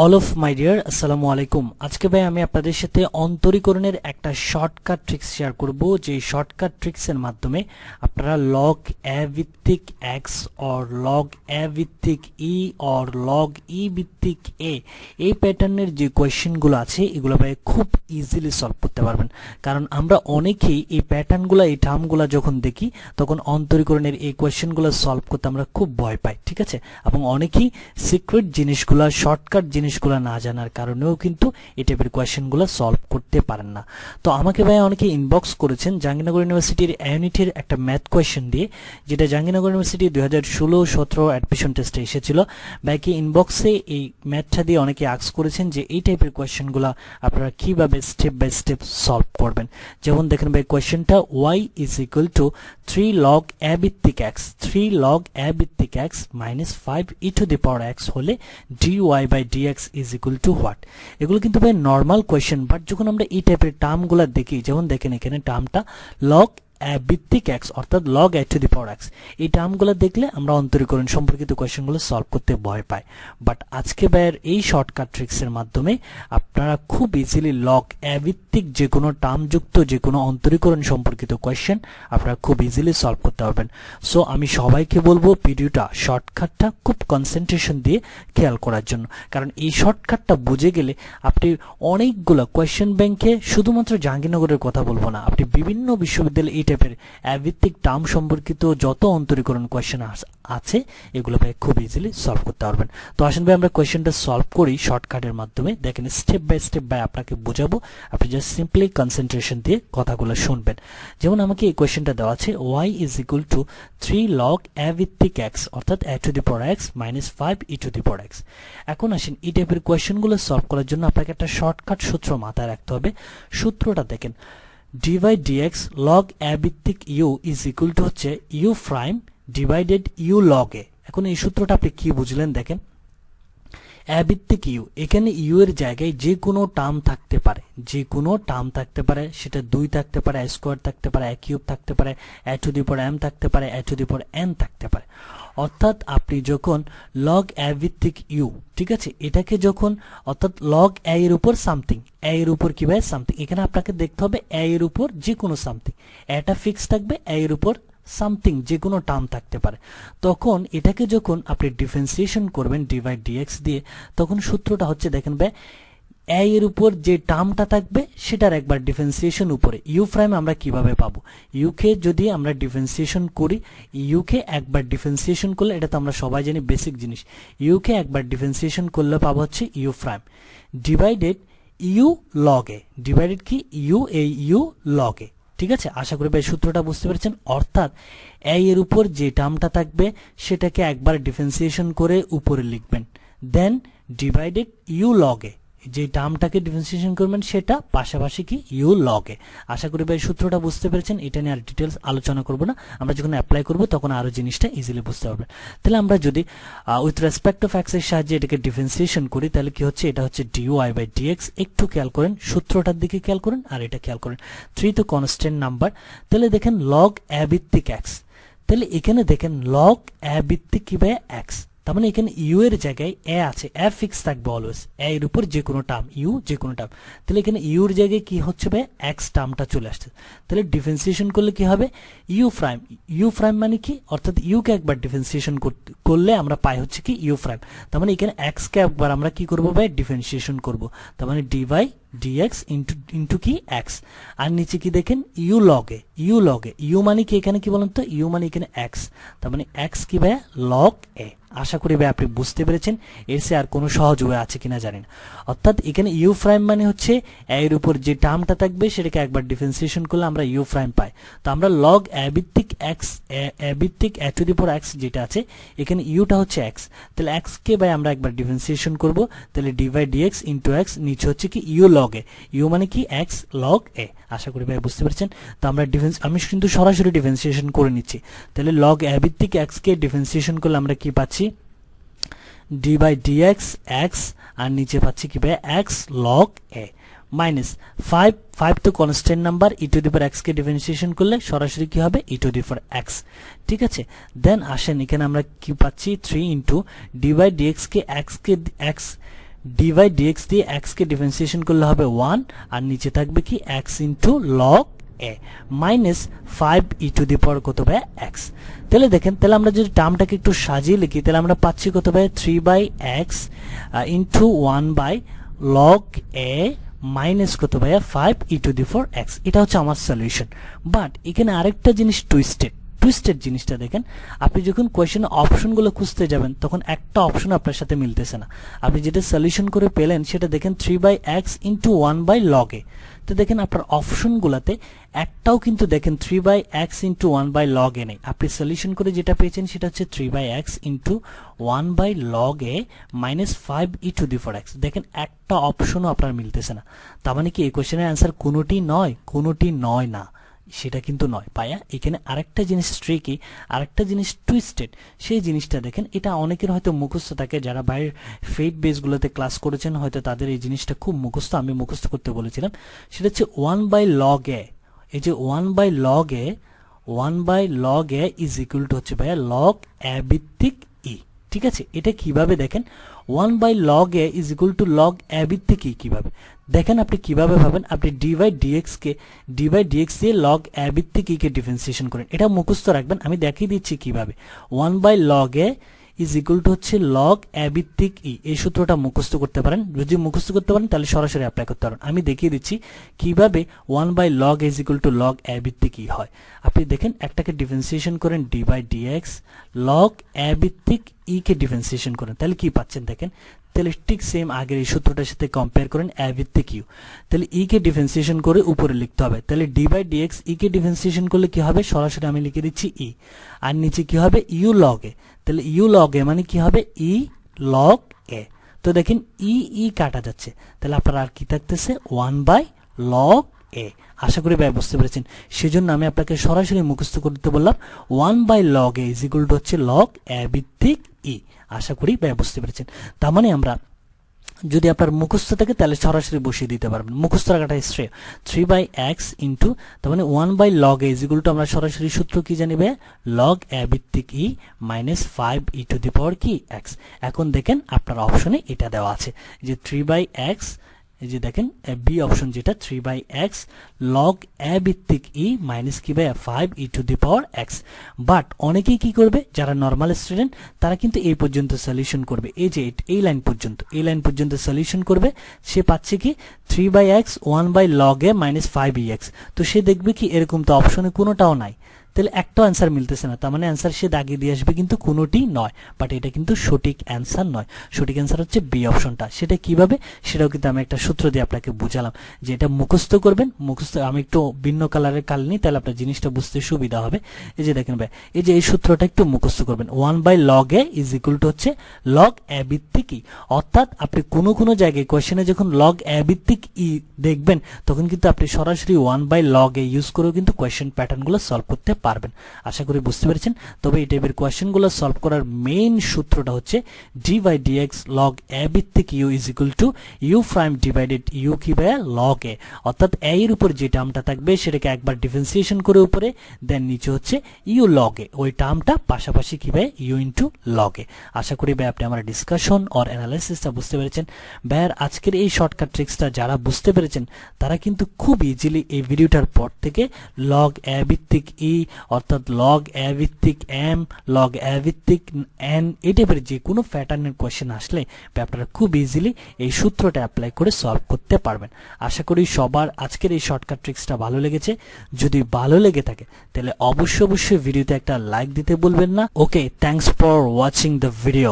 All of my dear আসসালামু আলাইকুম। আজকে ভাই আমি আপনাদের সাথে অন্তরীকরণের একটা শর্টকাট ট্রিক্স শেয়ার করব, যে শর্টকাট ট্রিক্সের মাধ্যমে আপনারা লগ এ ভিত্তিক এক্স অর লগ এ ভিত্তিক ই অর লগ ই ভিত্তিক এ এই প্যাটার্নের যে কোয়েশ্চেনগুলো আছে এগুলো ভাই খুব ইজিলি সলভ করতে পারবেন। কারণ আমরা অনেকেই এই প্যাটার্নগুলো এই টার্মগুলো যখন দেখি তখন অন্তরীকরণের এই কোয়েশ্চেনগুলো সলভ করতে আমরা খুব ভয় পাই, ঠিক আছে। এবং অনেকেই সিক্রেট জিনিসগুলো শর্টকাট জিনিসগুলো না জানার কারণেও কিন্তু এই টাইপের কোয়েশ্চেনগুলো সলভ করতে পারেন না। তো আমাকে ভাই অনেকে ইনবক্স করেছেন জাহাঙ্গীরনগর ইউনিভার্সিটির ইউনিটের একটা ম্যাথ কোয়েশ্চেন দিয়ে, যেটা জাহাঙ্গীরনগর ইউনিভার্সিটি 2016-17 অ্যাডমিশন টেস্টে এসেছিল। ভাইকে ইনবক্সে এই ম্যাথটা দিয়ে অনেকে আস্ক করেছেন যে এই টাইপের কোয়েশ্চেনগুলো আপনারা কিভাবে স্টেপ বাই স্টেপ সলভ করবেন। যেমন দেখেন ভাই কোয়েশ্চেনটা y is equal to 3 log a ভিত্তিক x 3 log a ভিত্তিক x minus 5 e to the power x হলে dy by dx is equal to what। এগুলো কিন্তু ভাই নর্মাল কোয়েশ্চেন, বাট যখন আমরা এই টাইপের টার্মগুলো দেখি, যেমন দেখেন এখানে টার্মটা log a ভিত্তিক x অর্থাৎ log a to the power x, এই টার্মগুলো দেখলে আমরা অন্তরীকরণ সম্পর্কিত কোয়েশ্চেনগুলো সলভ করতে ভয় পাই। বাট আজকে ভাইয়ের এই শর্টকাট ট্রিক্সের মাধ্যমে আপনারা খুব ইজিলি log a ভিত্তিক যে কোনো টার্মযুক্ত যে কোনো অন্তরীকরণ সম্পর্কিত কোয়েশ্চেন আপনারা খুব ইজিলি সলভ করতে পারবেন। সো আমি সবাইকে বলবো ভিডিওটা শর্টকাটটা খুব কনসেন্ট্রেশন দিয়ে খেয়াল করার জন্য, কারণ এই শর্টকাটটা বুঝে গেলে আপনি অনেকগুলো কোয়েশ্চেন ব্যাংকে শুধুমাত্র জাহাঙ্গীরনগরের কথা বলবো না, আপনি বিভিন্ন বিশ্ববিদ্যালয়ে এই টাইপের ভিত্তিক টার্ম সম্পর্কিত যত অন্তরীকরণ কোয়েশ্চেন আছে এগুলো ভাই খুব ইজিলি সলভ করতে পারবেন। তো আসেন ভাই আমরা কোয়েশ্চেনটা সলভ করি শর্টকাটের মাধ্যমে। দেখেন স্টেপ বাই স্টেপ ভাই আপনাকে বোঝাবো, আপনি জাস্ট সিম্পলি কনসেন্ট্রেশন দিয়ে কথাগুলো শুনবেন। যেমন আমাকে এই কোয়েশ্চেনটা দেওয়া আছে y is equal to 3 log a ভিত্তিক x অর্থাৎ a to the power x minus 5 e to the power x। এখন আসেন এই টাইপের কোয়েশ্চেনগুলো সলভ করার জন্য আপনাকে একটা শর্টকাট সূত্র মাথায় রাখতে হবে। সূত্রটা দেখেন dy dx log a ভিত্তিক u is equal to হচ্ছে u prime divided u log a। এখন এই সূত্রটা আপনি কি বুঝলেন দেখেন, a ভিত্তিক u, এখানে u এর জায়গায় যে কোনো টার্ম থাকতে পারে, যে কোনো টার্ম থাকতে পারে, সেটা 2 থাকতে পারে, a স্কয়ার থাকতে পারে, a কিউব থাকতে পারে, a two the power m থাকতে পারে, a two the power n থাকতে পারে। অর্থাৎ আপনি যখন log a ভিত্তিক u, ঠিক আছে, এটাকে যখন অর্থাৎ log a এর উপর সামথিং, a এর উপর কি ভাই সামথিং, এখানে আপনাকে দেখতে হবে a এর উপর যে কোনো সামথিং, এটা ফিক্স থাকবে, a এর উপর সামথিং যে কোনো টার্ম থাকতে পারে। তখন এটাকে যখন আপনি ডিফারেন্সিয়েশন করবেন ডিভাইড ডিএক্স দিয়ে, তখন সূত্রটা হচ্ছে দেখেন ভাই a এর উপর যে টার্মটা থাকবে সেটার একবার ডিফারেন্সিয়েশন উপরে ইউ প্রাইম আমরা কিভাবে পাবো, ইউ কে যদি আমরা ডিফারেন্সিয়েশন করি, ইউ কে একবার ডিফারেন্সিয়েশন করলে, এটা তো আমরা সবাই জানি বেসিক জিনিস, ইউ কে একবার ডিফারেন্সিয়েশন করলে পাবো হচ্ছে u prime divided u log a, divided কি ইউ এই ইউ লগ এ। ঠিক আছে, আশা করি ভাই সূত্রটা বুঝতে পেরেছেন। অর্থাৎ a এর উপর যে টার্মটা থাকবে সেটাকে একবার ডিফারেন্সিয়েশন করে উপরে লিখবেন, দেন ডিভাইডেড ইউ লগ এ, যে টার্মটাকে ডিফারেন্সিয়েশন করবেন সেটা পাশাপাশি কি ইউ লগ এ। আশা করি ভাই সূত্রটা বুঝতে পেরেছেন। এটা নিয়ে আর ডিটেলস আলোচনা করব না, আমরা যখন অ্যাপ্লাই করব তখন আরো জিনিসটা ইজিলি বুঝতে পারবেন। তাহলে আমরা যদি উইথ রেসপেক্ট অফ এক্স এর সাহায্যে এটাকে ডিফারেন্সিয়েশন করি তাহলে কি হচ্ছে, এটা হচ্ছে dy বাই dx। একটু খেয়াল করেন সূত্রটার দিকে খেয়াল করেন আর এটা খেয়াল করেন, 3 তো কনস্ট্যান্ট নাম্বার। তাহলে দেখেন log a ভিত্তিক x, তাহলে এখানে দেখেন log a ভিত্তিক কি ভাই x, তার মানে এখানে ইউ এর জায়গায় a আছে, a ফিক্স থাকবে অলওয়েজ, a এর উপর যে কোনো টার্ম ইউ যে কোনো টার্ম। তাহলে এখানে ইউ এর জায়গায় কি হচ্ছে ভাই x টার্মটা চলে আসছে। তাহলে ডিফারেন্সিয়েশন করলে কি হবে ইউ প্রাইম, ইউ প্রাইম মানে কি, অর্থাৎ ইউ কে একবার ডিফারেন্সিয়েশন করলে আমরা পাই হচ্ছে কি ইউ প্রাইম। তার মানে এখানে x কে একবার আমরা কি করব ভাই ডিফারেন্সিয়েশন করব, তার মানে dy dx ইনটু কি x, আর নিচে কি দেখেন u log a, u log a, u মানে কি এখানে কি বলেন তো, ইউ মানে এখানে x, তার মানে x কি ভাই লগ এ। আশা করি ভাই আপনি বুঝতে পেরেছেন, এর চেয়ে আর কোনো সহজ উপায় আছে কিনা জানেন। অর্থাৎ এখানে ইউ প্রাইম মানে হচ্ছে a এর উপর যে টার্মটা থাকবে সেটাকে একবার ডিফারেন্সিয়েশন করলে আমরা ইউ প্রাইম পাই। তো আমরা log a ভিত্তিক x, a ভিত্তিক a two the power x যেটা আছে, এখানে ইউটা হচ্ছে x, তাহলে x কে ভাই আমরা একবার ডিফারেন্সিয়েশন করব, তাহলে dy dx ইনটু x, নিচে হচ্ছে কি ইউ লগ এ, ইউ মানে কি x log a। আশা করি ভাই বুঝতে পেরেছেন। তো আমরা আমি কিন্তু সরাসরি ডিফারেন্সিয়েশন করে নিচ্ছি, তাহলে log a ভিত্তিক x কে ডিফারেন্সিয়েশন করলে আমরা কি পাচ্ছি d বাই dx x, আর নিচে পাচ্ছি কি ভাই x log a মাইনাস 5 তো constant number, E to the power x K differentiation করলে সরাসরি কি হবে ই টু দি পাওয়ার x। ঠিক আছে, দেন আসেন এখানে আমরা কি পাচ্ছি 3 ইনটু d বাই dx কে x ডি বাই ডিএক্স দিয়ে এক্স কে ডিফারেন্সিয়েশন করলে হবে 1 আর নিচে থাকবে কি x into log a minus 5 e to the power কত ভাই এক্স। তাহলে দেখেন, তাহলে আমরা যদি টার্মটাকে একটু সাজিয়ে লিখি তাহলে আমরা পাচ্ছি কত ভাই 3 by x into 1 by log a minus কত ভাইয়া 5 e to the four x. এটা হচ্ছে আমার সলিউশন। বাট এখানে আরেকটা জিনিস টুইস্টেড জিনিসটা দেখেন, আপনি যখন কোয়েশ্চেনে অপশনগুলো খুঁজতে যাবেন তখন একটা অপশন আপনার সাথে মিলতেছে না। আপনি যেটা সলিউশন করে পেলেন সেটা দেখেন 3 by x into 1 by log a. তো দেখেন আপনার অপশনগুলোতে একটাও কিন্তু দেখেন 3 by x into 1 by log a নেই। আপনি সলিউশন করে যেটা পেয়েছেন সেটা হচ্ছে 3 by x into 1 by log a minus 5 e to the four x. দেখেন একটা অপশনও আপনার মিলতেছে না। তার মানে কি এই কোয়েশ্চেনের অ্যান্সার কোনোটি নয় না, সেটা কিন্তু নয় পায়া। এখানে আরেকটা জিনিস ট্রিকি, আরেকটা জিনিস টুইস্টেড, সেই জিনিসটা দেখেন। এটা অনেকের হয়তো মুখস্থ থাকে, যারা বাইরের ফেট বেসগুলোতে ক্লাস করেছেন হয়তো তাদের এই জিনিসটা খুব মুখস্থ, আমি মুখস্থ করতে বলেছিলাম। সেটা হচ্ছে 1 বাই লগ এ, এই যে 1 by log a is equal to হচ্ছে ভাইয়া লগ এ ভিত্তিক ই। ঠিক আছে, এটা কিভাবে দেখেন 1 by log a is equal to log a ভিত্তিক ই কিভাবে দেখেন, আপনি কিভাবে ভাবেন, আপনি ডি বাই ডিএক্স দিয়ে লগ এ ভিত্তিক ই কে ডিফারেন্সিয়েশন করেন। এটা মুখস্থ রাখবেন, আমি দেখিয়ে দিচ্ছি কিভাবে। 1 by log a is equal to হচ্ছে লগ এ ভিত্তিক ই। এই সূত্রটা মুখস্থ করতে পারেন, যদি মুখস্থ করতে পারেন তাহলে সরাসরি অ্যাপ্লাই করতে পারেন। আমি দেখিয়ে দিচ্ছি কিভাবে 1 by log is equal to log a ভিত্তিক ই হয়। আপনি দেখেন একটাকে ডিফারেন্সিয়েশন করেন d by dx, log a ভিত্তিক ই কে ডিফারেন্সিয়েশন করেন, তাহলে কি পাচ্ছেন দেখেন। তাহলে ঠিক সেম আগের এই সূত্রটার সাথে কম্পেয়ার করেন এ ভিত্তিক ইউ। তাহলে ই কে ডিফারেন্সিয়েশন করে উপরে লিখতে হবে। তাহলে ডি বাই ডিএক্স ই কে ডিফারেন্সিয়েশন করলে কি হবে, সরাসরি আমি লিখে দিচ্ছি ই, আর নিচে কি হবে ইউ লগ এ। তাহলে ইউ লগ এ মানে কি হবে ই লগ এ। তো দেখেন ই কাটা যাচ্ছে, তাহলে আপনার আর কি থাকতেছে 1 বাই লগ এ। আশা করি ভাই বুঝতে পেরেছেন, সেজন্য আমি আপনাকে সরাসরি মুখস্থ করতে বললাম 1 by log a is equal to হচ্ছে লগ এ ভিত্তিক ই। আশা করি ভাই বুঝতে পেরেছেন। তার মানে আমরা যদি আপনার মুখস্থ থাকে তাহলে সরাসরি বসিয়ে দিতে পারবেন, মুখস্থ রাখাটা শ্রেয়। 3 বাই এক্স ইন্টু তার মানে 1 by log a is equal to আমরা সরাসরি সূত্র কি জানিবে লগ এ ভিত্তিক e minus 5 e to the পাওয়ার কি এক্স। এখন দেখেন আপনার অপশনে এটা দেওয়া আছে যে 3 বাই এক্স, এই যে দেখেন বি অপশন যেটা 3 বাই এক্স লগ এ ভিত্তিক ই মাইনাস কি by 5 e to the power x. But অনেকেই কি করবে, যারা নর্মাল স্টুডেন্ট তারা কিন্তু এই পর্যন্ত সলিউশন করবে, এই যে এই লাইন পর্যন্ত সলিউশন করবে। সে পাচ্ছে কি 3 by x 1 by log a minus 5 e x. তো সে দেখবে কি এরকম তো অপশনে কোনোটাও নাই, তাহলে একটা অ্যান্সার মিলতেছে না, তার মানে অ্যান্সার সে দাগিয়ে দিয়ে আসবে কিন্তু কোনোটি নয়। বাট এটা কিন্তু সঠিক অ্যান্সার নয়, সঠিক অ্যান্সার হচ্ছে বি অপশনটা। সেটা কিভাবে, সেটাও কিন্তু আমি একটা সূত্র দিয়ে আপনাকে বুঝালাম যে এটা মুখস্থ করবেন। মুখস্থ আমি একটু ভিন্ন কালারের কাল নিই, তাহলে আপনার জিনিসটা বুঝতে সুবিধা হবে। এই যে দেখেন ভাই, এই যে এই সূত্রটা একটু মুখস্থ করবেন, 1 by log a is equal to হচ্ছে লগ এ ভিত্তিক ই। অর্থাৎ আপনি কোনো জায়গায় কোয়েশ্চেনে যখন লগ এ ভিত্তিক ই দেখবেন তখন কিন্তু আপনি সরাসরি 1 বাই লগ এ ইউজ করেও কিন্তু কোয়েশ্চেন প্যাটার্নগুলো সলভ করতে পারবেন। আশা করি বুঝতে পেরেছেন। তবে এই টাইপের কোয়েশ্চেনগুলো সলভ করার মেইন সূত্রটা হচ্ছে d by dx log a ভিত্তিক u is equal to u prime divided u কি বাই লগ এ। অর্থাৎ এ এর উপর যে টার্মটা থাকবে সেটাকে একবার ডিফারেন্সিয়েশন করে উপরে, দেন নিচে হচ্ছে ইউ লগ এ, ওই টার্মটা পাশাপাশি কি ভাই ইউ ইন্টু লগ এ। আশা করি ভাই আপনি আমার ডিসকাশন অর অ্যানালাইসিসটা বুঝতে পেরেছেন। ভাইয়ের আজকের এই শর্টকাট ট্রিক্সটা যারা বুঝতে পেরেছেন তারা কিন্তু খুব ইজিলি এই ভিডিওটার পর থেকে লগ এ ভিত্তিক ই অর্থাৎ লগ এ ভিত্তিক এম, লগ এ ভিত্তিক এন, এই টাইপের যে কোনো প্যাটার্নের কোয়েশ্চেন আসলে আপনারা খুব ইজিলি এই সূত্রটা অ্যাপ্লাই করে সলভ করতে পারবেন। আশা করি সবার আজকের এই শর্টকাট ট্রিক্সটা ভালো লেগেছে। যদি ভালো লেগে থাকে তাহলে অবশ্যই ভিডিওতে একটা লাইক দিতে ভুলবেন না। Okay, thanks for watching the video.